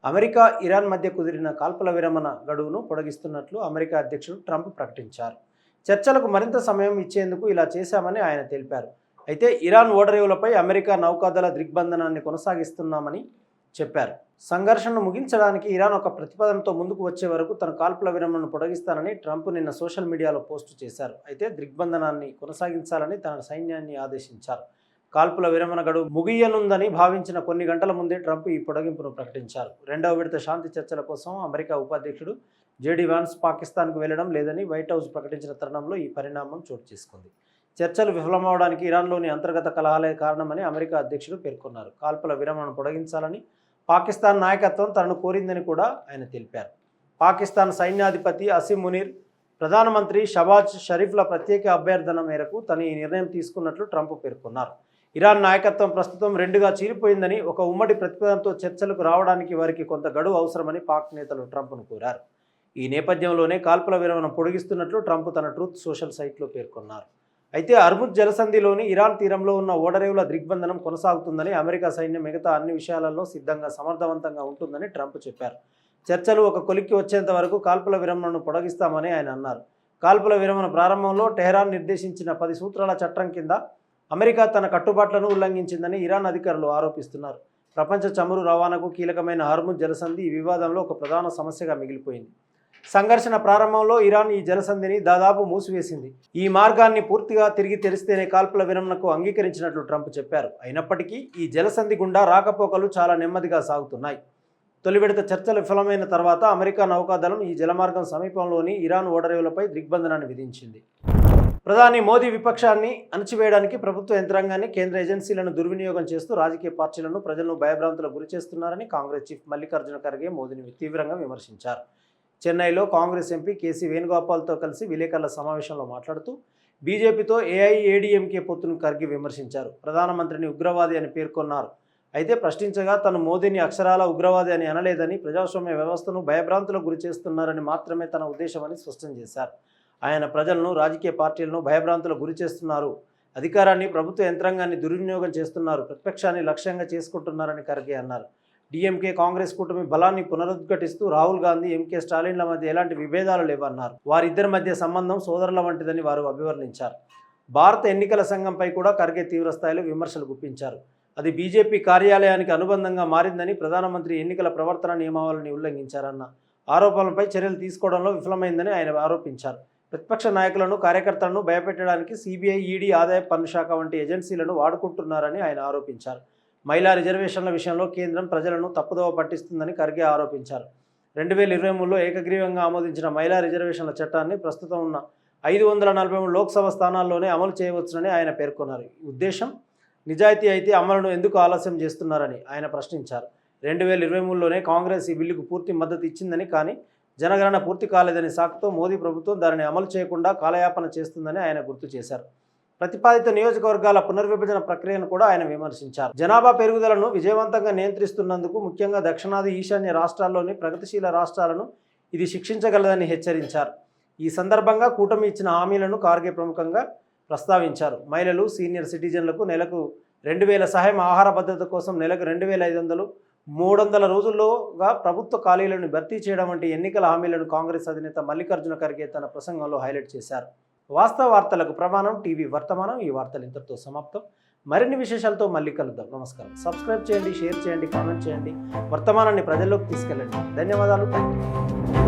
America, Iran మధ్య కుదిరిన కాల్పుల విరమణ గడువును పొడిగిస్తున్నట్లు అమెరికా అధ్యక్షుడు ట్రంప్ ప్రకటించారు. చర్చలకు మరింత సమయం ఇచ్చేందుకు ఇలా చేశామని ఆయన తెలిపారు. అయితే ఇరాన్ ఓడరేవులపై అమెరికా నౌకాదళ దిగ్బంధనాన్ని కొనసాగిస్తున్నామని చెప్పారు. సంఘర్షణను ముగించడానికి ఇరాన్ ఒక ప్రతిపాదనతో ముందుకు వచ్చే వరకు తన కాల్పుల విరమణను పొడిగిస్తానని ట్రంప్ నిన్న సోషల్ మీడియాలో పోస్టు చేశారు. అయితే దిగ్బంధనాన్ని కొనసాగించాలని తన సైన్యాన్ని ఆదేశించారు. కాల్పుల విరమణ గడువు ముగియనుందని భావించిన కొన్ని గంటల ముందే ట్రంప్ ఈ పొడిగింపును ప్రకటించారు. రెండవ విడత శాంతి చర్చల కోసం అమెరికా ఉపాధ్యక్షుడు జేడీ వాన్స్ పాకిస్తాన్కు వెళ్లడం లేదని వైట్ హౌస్ ప్రకటించిన తరుణంలో ఈ పరిణామం చోటు చేసుకుంది. చర్చలు విఫలమవడానికి ఇరాన్లోని అంతర్గత కలహాలే కారణమని అమెరికా అధ్యక్షుడు పేర్కొన్నారు. కాల్పుల విరమణను పొడిగించాలని పాకిస్తాన్ నాయకత్వం తనను కోరిందని కూడా ఆయన తెలిపారు. పాకిస్తాన్ సైన్యాధిపతి అసిమ్ మునీర్, ప్రధానమంత్రి షబాజ్ షరీఫ్ల ప్రత్యేక అభ్యర్థన మేరకు తను ఈ నిర్ణయం తీసుకున్నట్లు ట్రంప్ పేర్కొన్నారు. ఇరాన్ నాయకత్వం ప్రస్తుతం రెండుగా చీలిపోయిందని, ఒక ఉమ్మడి ప్రతిపాదనతో చర్చలకు రావడానికి వారికి కొంత గడువు అవసరమని పాక్ నేతలు ట్రంప్ను కోరారు. ఈ నేపథ్యంలోనే కాల్పుల విరమణ పొడిగిస్తున్నట్లు ట్రంప్ తన ట్రూత్ సోషల్ సైట్లో పేర్కొన్నారు. అయితే హర్ముజ్ జలసంధిలోని ఇరాన్ తీరంలో ఉన్న ఓడరేవుల దిగ్బంధనం కొనసాగుతుందని, అమెరికా సైన్యం మిగతా అన్ని విషయాలలో సిద్ధంగా సమర్థవంతంగా ఉంటుందని ట్రంప్ చెప్పారు. చర్చలు ఒక కొలిక్కి వచ్చేంత వరకు కాల్పుల విరమణను పొడిగిస్తామని ఆయన అన్నారు. కాల్పుల విరమణ ప్రారంభంలో టెహరాన్ నిర్దేశించిన 10 సూత్రాల చట్టం కింద అమెరికా తన కట్టుబాట్లను ఉల్లంఘించిందని ఇరాన్ అధికారులు ఆరోపిస్తున్నారు. ప్రపంచ చమురు రవాణాకు కీలకమైన హర్ముజ్ జలసంధి ఈ వివాదంలో ఒక ప్రధాన సమస్యగా మిగిలిపోయింది. సంఘర్షణ ప్రారంభంలో ఇరాన్ ఈ జలసంధిని దాదాపు మూసివేసింది. ఈ మార్గాన్ని పూర్తిగా తిరిగి తెరిస్తేనే కాల్పుల విరమణకు అంగీకరించినట్లు ట్రంప్ చెప్పారు. అయినప్పటికీ ఈ జలసంధి గుండా రాకపోకలు చాలా నెమ్మదిగా సాగుతున్నాయి. తొలి విడత చర్చలు విఫలమైన తర్వాత అమెరికా నౌకాదళం ఈ జలమార్గం సమీపంలోని ఇరాన్ ఓడరేవులపై దిగ్బంధనాన్ని విధించింది. ప్రధాని మోదీ విపక్షాన్ని అణచివేయడానికి ప్రభుత్వ యంత్రాంగాన్ని, కేంద్ర ఏజెన్సీలను దుర్వినియోగం చేస్తూ రాజకీయ పార్టీలను, ప్రజలను భయభ్రాంతులకు గురిచేస్తున్నారని కాంగ్రెస్ చీఫ్ మల్లికార్జున ఖర్గే మోదీని తీవ్రంగా విమర్శించారు. చెన్నైలో కాంగ్రెస్ ఎంపీ కేసీ వేణుగోపాల్తో కలిసి విలేకరుల సమావేశంలో మాట్లాడుతూ బీజేపీతో ఏఐఏడీఎంకే పొత్తును ఖర్గే విమర్శించారు. ప్రధానమంత్రిని ఉగ్రవాది అని పేర్కొన్నారు. అయితే ప్రశ్నించగా తను మోదీని అక్షరాల ఉగ్రవాది అని అనలేదని, ప్రజాస్వామ్య వ్యవస్థను భయభ్రాంతులకు గురి చేస్తున్నారని మాత్రమే తన ఉద్దేశమని స్పష్టం చేశారు. ఆయన ప్రజలను, రాజకీయ పార్టీలను భయభ్రాంతులకు గురి చేస్తున్నారు, అధికారాన్ని, ప్రభుత్వ యంత్రాంగాన్ని దుర్వినియోగం చేస్తున్నారు, ప్రతిపక్షాన్ని లక్ష్యంగా చేసుకుంటున్నారని ఖర్గే అన్నారు. డీఎంకే కాంగ్రెస్ కూటమి బలాన్ని పునరుద్ఘాటిస్తూ రాహుల్ గాంధీ, ఎంకే స్టాలిన్ల మధ్య ఎలాంటి విభేదాలు లేవన్నారు. వారిద్దరి మధ్య సంబంధం సోదరుల వంటిదని వారు అభివర్ణించారు. భారత ఎన్నికల సంఘంపై కూడా ఖర్గే తీవ్రస్థాయిలో విమర్శలు గుప్పించారు. అది బీజేపీ కార్యాలయానికి అనుబంధంగా మారిందని, ప్రధానమంత్రి ఎన్నికల ప్రవర్తన నియమావళిని ఉల్లంఘించారన్న ఆరోపణలపై చర్యలు తీసుకోవడంలో విఫలమైందని ఆయన ఆరోపించారు. ప్రతిపక్ష నాయకులను, కార్యకర్తలను భయపెట్టడానికి సిబిఐ, ఈడీ, ఆదాయ పన్ను శాఖ వంటి ఏజెన్సీలను వాడుకుంటున్నారని ఆయన ఆరోపించారు. మహిళా రిజర్వేషన్ల విషయంలో కేంద్రం ప్రజలను తప్పుదోవ పట్టిస్తుందని ఖర్గే ఆరోపించారు. 2023లో ఏకగ్రీవంగా ఆమోదించిన మహిళా రిజర్వేషన్ల చట్టాన్ని ప్రస్తుతం ఉన్న 543 లోక్సభ స్థానాల్లోనే అమలు చేయవచ్చునని ఆయన పేర్కొన్నారు. ఈ ఉద్దేశం నిజాయితీ అయితే అమలును ఎందుకు ఆలస్యం చేస్తున్నారని ఆయన ప్రశ్నించారు. 2023లోనే కాంగ్రెస్ ఈ బిల్లుకు పూర్తి మద్దతు ఇచ్చిందని, కానీ జనగణన పూర్తి కాలేదని సాకుతో మోదీ ప్రభుత్వం దానిని అమలు చేయకుండా కాలయాపన చేస్తుందని ఆయన గుర్తు చేశారు. ప్రతిపాదిత నియోజకవర్గాల పునర్విభజన ప్రక్రియను కూడా ఆయన విమర్శించారు. జనాభా పెరుగుదలను విజయవంతంగా నియంత్రిస్తున్నందుకు ముఖ్యంగా దక్షిణాది, ఈశాన్య రాష్ట్రాల్లోని ప్రగతిశీల రాష్ట్రాలను ఇది శిక్షించగలదని హెచ్చరించారు. ఈ సందర్భంగా కూటమి ఇచ్చిన హామీలను ఖర్గే ప్రముఖంగా ప్రస్తావించారు. మహిళలు, సీనియర్ సిటిజన్లకు నెలకు 2000 సహాయం, ఆహార భద్రత కోసం నెలకు 2500, 300 రోజుల్లోగా ప్రభుత్వ ఖాళీలను భర్తీ చేయడం వంటి ఎన్నికల హామీలను కాంగ్రెస్ అధినేత మల్లికార్జున ఖర్గే తన ప్రసంగంలో హైలైట్ చేశారు. వాస్తవ వార్తలకు ప్రమాణం టీవీ వర్తమానం. ఈ వార్తలు ఇంతటితో సమాప్తం. మరిన్ని విశేషాలతో మళ్ళీ కలుద్దాం. నమస్కారం. సబ్స్క్రైబ్ చేయండి, షేర్ చేయండి, కామెంట్ చేయండి. వర్తమానాన్ని ప్రజల్లోకి తీసుకెళ్ళండి. ధన్యవాదాలు. Thank you.